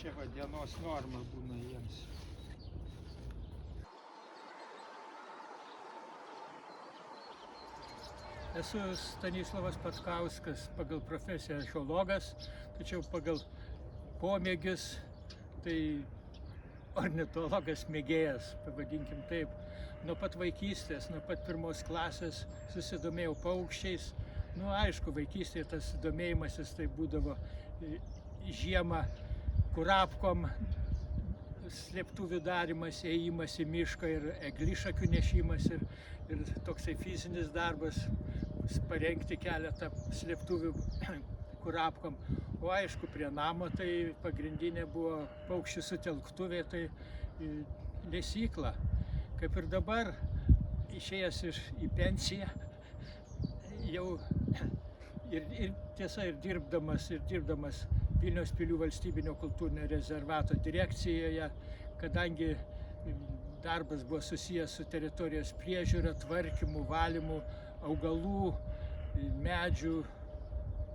Čia va dienos norma būna jiems. Esu Stanislavas Patkauskas, pagal profesiją archeologas, tačiau pagal pomėgius tai ornitologas mėgėjas, pavadinkim taip. Nuo pat vaikystės, nuo pat pirmos klasės susidomėjau paukščiais. Nu, aišku, vaikystėje tas domėjimasis tai būdavo žiemą kurapkom, slėptuvių darimas, ėjimas į mišką ir eglišakių nešimas ir toksai fizinis darbas, parengti keletą slėptuvių kurapkom. O aišku, prie namo tai pagrindinė buvo paukščių sutelktuvė, tai lesykla. Kaip ir dabar, išėjęs į pensiją, jau ir tiesa ir dirbdamas Vilniaus pilių valstybinio kultūrinio rezervato direkcijoje, kadangi darbas buvo susijęs su teritorijos priežiūra, tvarkymu, valymu, augalų, medžių,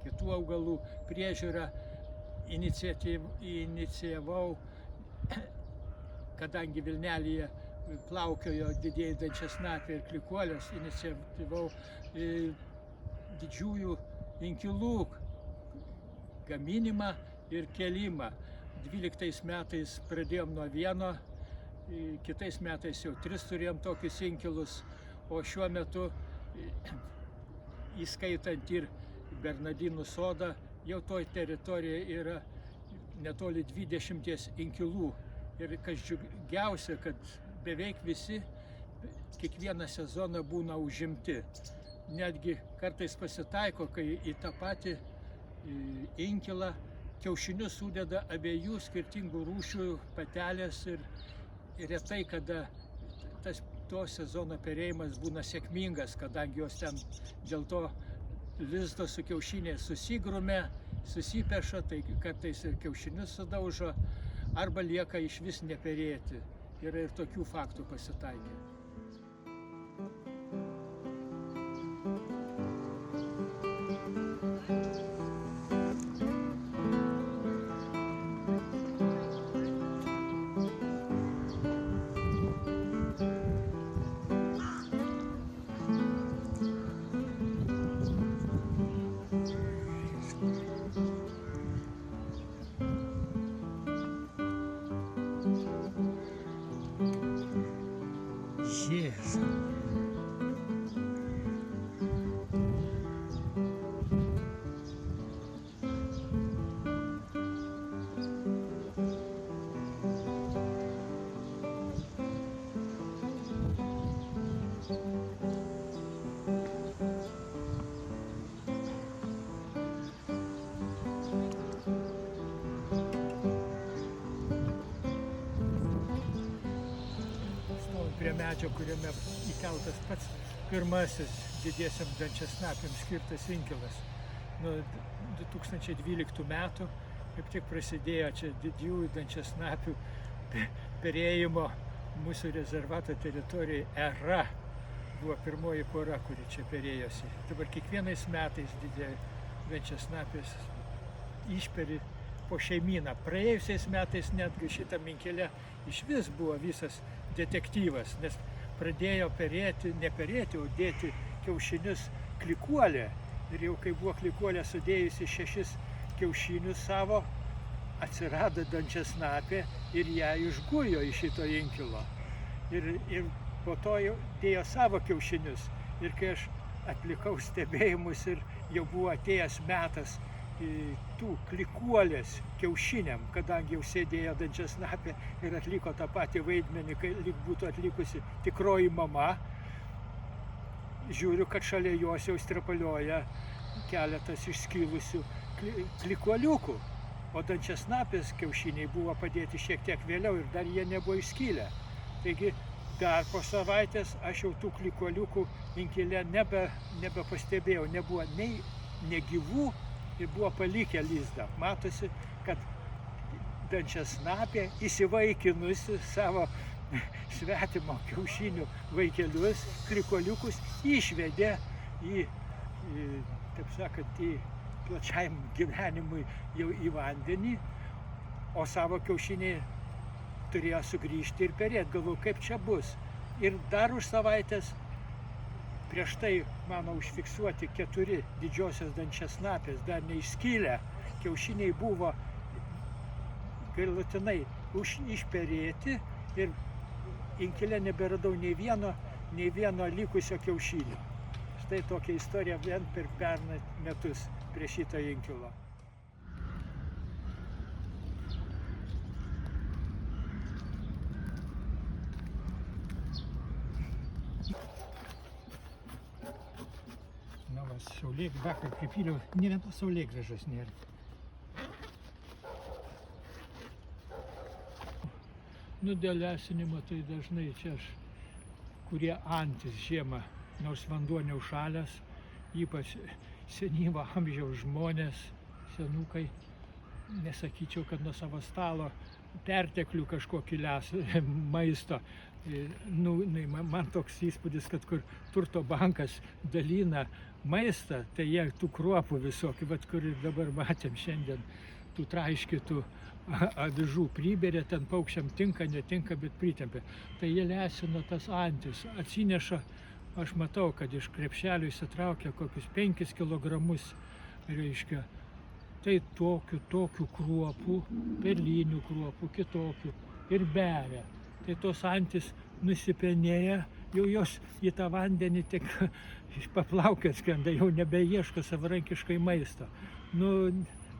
kitų augalų priežiūrą, inicijavau, kadangi Vilnelėje plaukiojo didieji dančiasnapiai ir klikuolės, inicijavau didžiųjų inkilų gaminimą ir kėlimą. 12 metais pradėjom nuo vieno, kitais metais jau 3 turėjom tokius inkilus, o šiuo metu, įskaitant ir Bernardinų sodą, jau toj teritorijoje yra netoli 20 inkilų. Ir kas džiugiausia, kad beveik visi kiekvieną sezoną būna užimti. Netgi kartais pasitaiko, kai į tą patį inkilą kiaušinius sudeda abiejų skirtingų rūšių patelės ir retai kada to sezono perėjimas būna sėkmingas, kadangi jos ten dėl to lizdo su kiaušiniais susigrumia, susipeša, tai kartais ir kiaušinius sudaužo, arba lieka išvis neperėti. Yra ir tokių faktų pasitaikė. Prie medžio, kuriame įkeltas pats pirmasis didiesiam dančiasnapiams skirtas inkilas. Nuo 2012 metų kaip tik prasidėjo čia didžiųjų dančiasnapių perėjimo mūsų rezervato teritorijoje era. Buvo pirmoji pora, kuri čia perėjosi. Dabar kiekvienais metais didieji dančiasnapės išperi po šeimyną. Praėjusiais metais netgi šitam inkile išvis buvo visas detektyvas, nes pradėjo neperėti, o dėti kiaušinius klikuolė. Ir jau kai buvo klikuolė sudėjusi 6 kiaušinius savo, atsirado dančiasnapė ir ją išgujo iš šito inkilo. Ir po to jau dėjo savo kiaušinius. Ir kai aš atlikau stebėjimus ir jau buvo atėjęs metas tų klikuolės kiaušiniam, kadangi jau sėdėjo dančiasnapė ir atliko tą patį vaidmenį, kai lyg būtų atlikusi tikroji mama, žiūriu, kad šalia jos jau strapalioja keletas išskilusių klikuoliukų, o dančiasnapės kiaušiniai buvo padėti šiek tiek vėliau ir dar jie nebuvo išskylę. Taigi dar po savaitės aš jau tų klikuoliukų inkile nebepastebėjau, nebuvo nei negyvų, ir buvo palikę lizdą. Matosi, kad dančiasnapė įsivaikinusi savo svetimo kiaušinių vaikelius, klikuoliukus, išvedė taip sakant, į plačiajam gyvenimui jau į vandenį, o savo kiaušinį turėjo sugrįžti ir perėti. Galvoju, kaip čia bus. Ir dar už savaitės prieš tai mano užfiksuoti 4 didžiosios dančiasnapės, dar neišskylę kiaušiniai buvo galutinai išperėti ir inkile neberadau nei vieno likusio kiaušinio. Štai tokia istorija vien per pernai metus prie šito inkilo. Na, vakar pripyliau, nė vienos saulėgrąžos nėra. Nu, dėl lesinimo tai dažnai čia kurie antis žiemą, nors vanduo neužšalęs, ypač senyvo amžiaus žmonės, senukai, nesakyčiau, kad nuo savo stalo perteklių kažkokį maisto. Nu, man toks įspūdis, kad kur turto bankas dalina maistą, tai jie tų kruopų visokių, vat kur ir dabar matėm šiandien, tų traiškytų avižų priberia, ten paukščiam tinka, netinka, bet pritempia. Tai jie lesino tas antis, atsineša, aš matau, kad iš krepšelio įsitraukia kokius 5 kilogramus, reiškia. Tai tokių kruopų, perlinių kruopų, kitokių ir beria. Tai tos antis nusipenėja, jau jos į tą vandenį tik paplaukia skrenda, jau nebeieško savarankiškai maisto. Nu,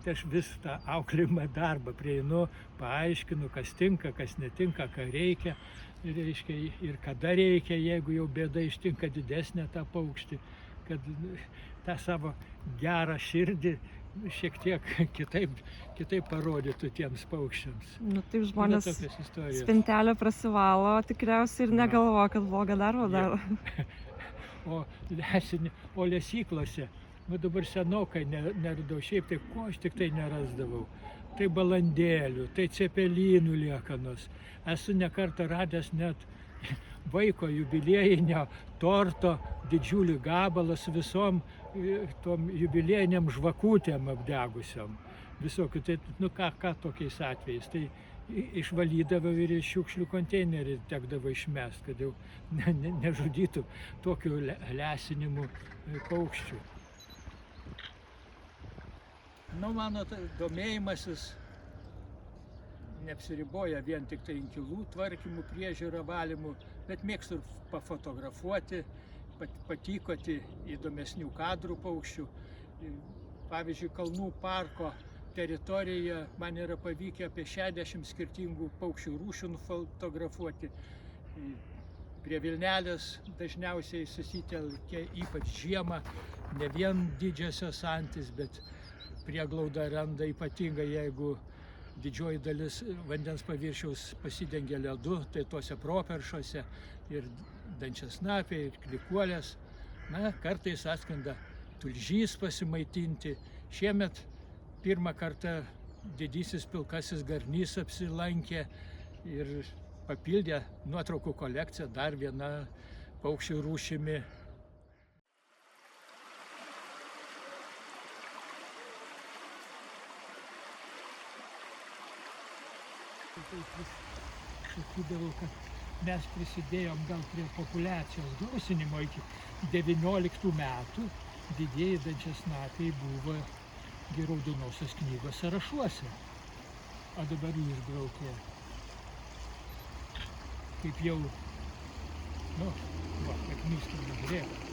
tai aš vis tą auklėjimą darbą prieinu, paaiškinu, kas tinka, kas netinka, ką reikia, reiškia, ir kada reikia, jeigu jau bėda ištinka didesnė tą paukštį, kad tą savo gerą širdį šiek tiek kitaip parodytų tiems paukščiams. Nu, taip žmonės spintelę prasivalo tikriausiai ir negalvo, kad blogą darbą daro. O lesyklose, dabar senokai neradau, šiaip tai ko aš tik tai nerasdavau. Tai balandėlių, tai cepelinų liekanos. Esu ne kartą radęs net vaiko jubiliejinio torto didžiulį gabalą su visom tom jubiliejiniam žvakutėm apdegusiam. Visokių, tai nu ką tokiais atvejais. Tai išvalydavo ir iš šiukšlių konteinerį tekdavo išmest, kad jau nežudytų tokių lesinimų paukščių. Nu, mano domėjimasis neapsiriboja vien tik tai inkilų tvarkymų, priežiūrą, valymų, bet mėgstu pafotografuoti, patykoti įdomesnių kadrų paukščių. Pavyzdžiui, Kalnų parko teritorijoje man yra pavykę apie 60 skirtingų paukščių rūšių nufotografuoti. Prie Vilnelės dažniausiai susitelkia ypač žiemą, ne vien didžiosios antys, bet prieglaudą randa ypatingai, jeigu didžioji dalis vandens paviršiaus pasidengia ledu, tai tuose properšose ir dančiasnapiai, ir klikuolės. Na, kartais atskrenda tulžys pasimaitinti. Šiemet pirmą kartą didysis pilkasis garnys apsilankė ir papildė nuotraukų kolekciją dar viena paukščių rūšimi. Sakydavau, kad mes prisidėjom gal prie populiacijos gausinimo iki 19 metų. Didieji dančiasnapiai buvo Raudonosios knygos sąrašuose, o dabar jį išbraukė. Kaip jau, nu, va, akmys, kaip žiūrėjau.